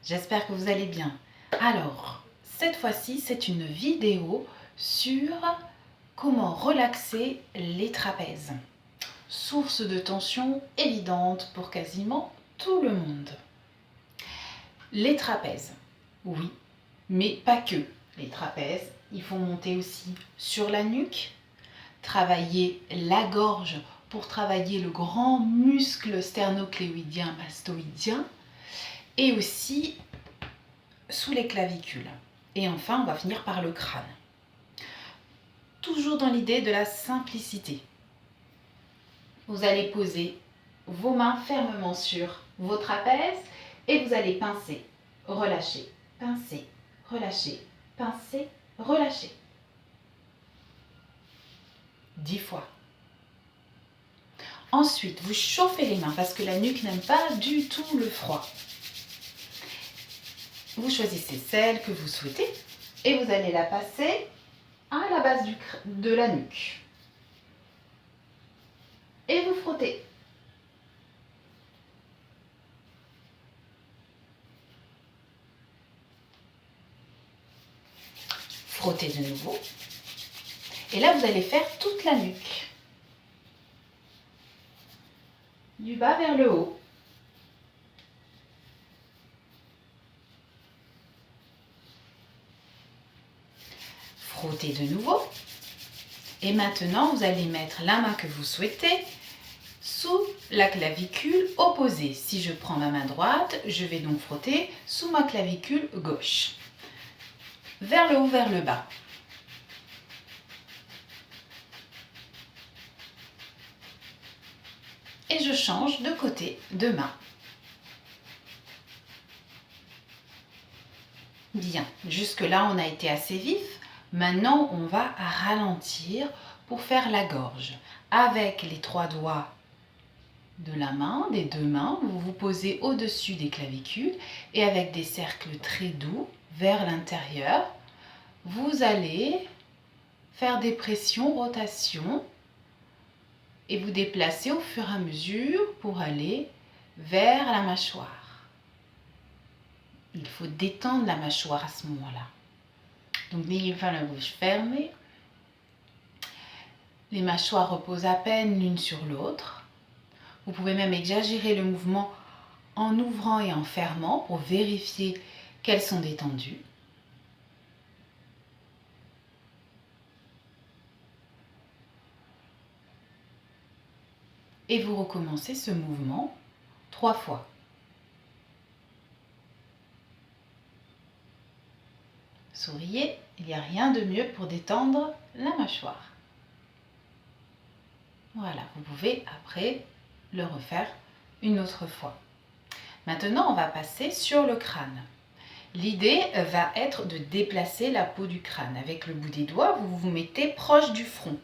J'espère que vous allez bien. Alors, cette fois-ci, c'est une vidéo sur comment relaxer les trapèzes. Source de tension évidente pour quasiment tout le monde. Les trapèzes, oui, mais pas que. Les trapèzes, il faut monter aussi sur la nuque, travailler la gorge pour travailler le grand muscle sternocléoïdien mastoïdien et aussi sous les clavicules. Et enfin, on va finir par le crâne. Toujours dans l'idée de la simplicité. Vous allez poser vos mains fermement sur vos trapèzes et vous allez pincer, relâcher, pincer, relâcher, pincer, relâcher. 10 fois. Ensuite, vous chauffez les mains parce que la nuque n'aime pas du tout le froid. Vous choisissez celle que vous souhaitez et vous allez la passer à la base de la nuque. Et vous frottez. Frottez de nouveau. Et là, vous allez faire toute la nuque. Du bas vers le haut. Frottez de nouveau. Et maintenant, vous allez mettre la main que vous souhaitez sous la clavicule opposée. Si je prends ma main droite, je vais donc frotter sous ma clavicule gauche. Vers le haut, vers le bas. Et je change de côté de main. Bien, jusque-là, on a été assez vif. Maintenant, on va ralentir pour faire la gorge. Avec les 3 doigts de la main, des 2 mains, vous vous posez au-dessus des clavicules et avec des cercles très doux vers l'intérieur, vous allez faire des pressions, rotations et vous déplacer au fur et à mesure pour aller vers la mâchoire. Il faut détendre la mâchoire à ce moment-là. Donc n'ayez pas la bouche fermée. Les mâchoires reposent à peine l'une sur l'autre. Vous pouvez même exagérer le mouvement en ouvrant et en fermant pour vérifier qu'elles sont détendues. Et vous recommencez ce mouvement 3 fois. Souriez, il n'y a rien de mieux pour détendre la mâchoire. Voilà, vous pouvez après le refaire une autre fois. Maintenant, on va passer sur le crâne. L'idée va être de déplacer la peau du crâne. Avec le bout des doigts, vous vous mettez proche du front,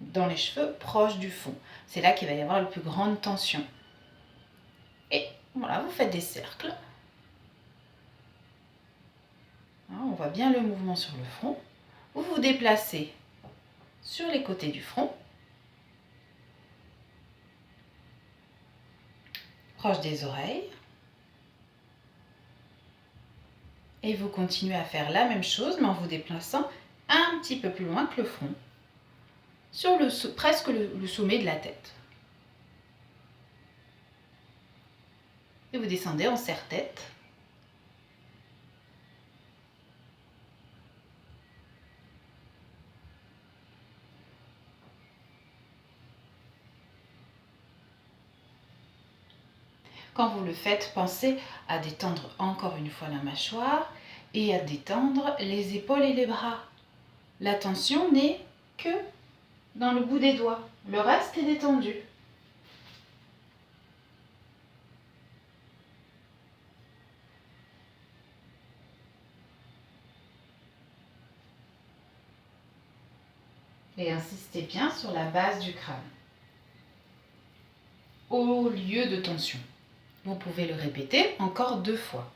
dans les cheveux, proche du fond. C'est là qu'il va y avoir la plus grande tension. Et voilà, vous faites des cercles. On voit bien le mouvement sur le front. Vous vous déplacez sur les côtés du front, proche des oreilles. Et vous continuez à faire la même chose, mais en vous déplaçant un petit peu plus loin que le front, sur presque le sommet de la tête. Et vous descendez en serre-tête. Quand vous le faites, pensez à détendre encore une fois la mâchoire et à détendre les épaules et les bras. La tension n'est que dans le bout des doigts. Le reste est détendu. Et insistez bien sur la base du crâne, au lieu de tension. Vous pouvez le répéter encore 2 fois.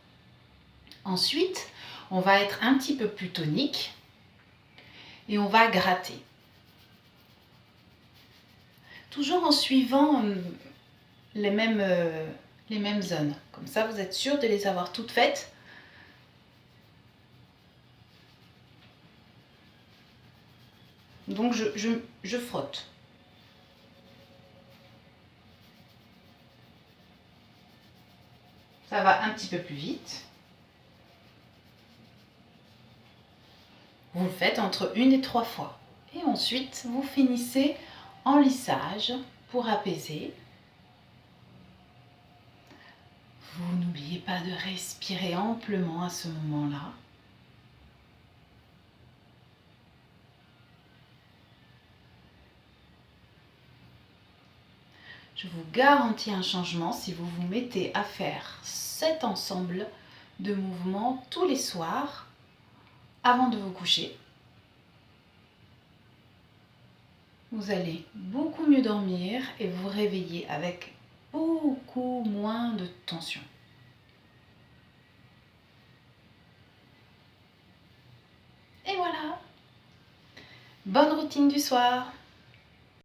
Ensuite, on va être un petit peu plus tonique et on va gratter. Toujours en suivant les mêmes zones. Comme ça, vous êtes sûr de les avoir toutes faites Donc je frotte. Ça va un petit peu plus vite. Vous le faites entre 1 et 3 fois. Et ensuite, vous finissez en lissage pour apaiser. Vous n'oubliez pas de respirer amplement à ce moment-là. Je vous garantis un changement si vous vous mettez à faire cet ensemble de mouvements tous les soirs avant de vous coucher. Vous allez beaucoup mieux dormir et vous réveiller avec beaucoup moins de tension. Et voilà! Bonne routine du soir!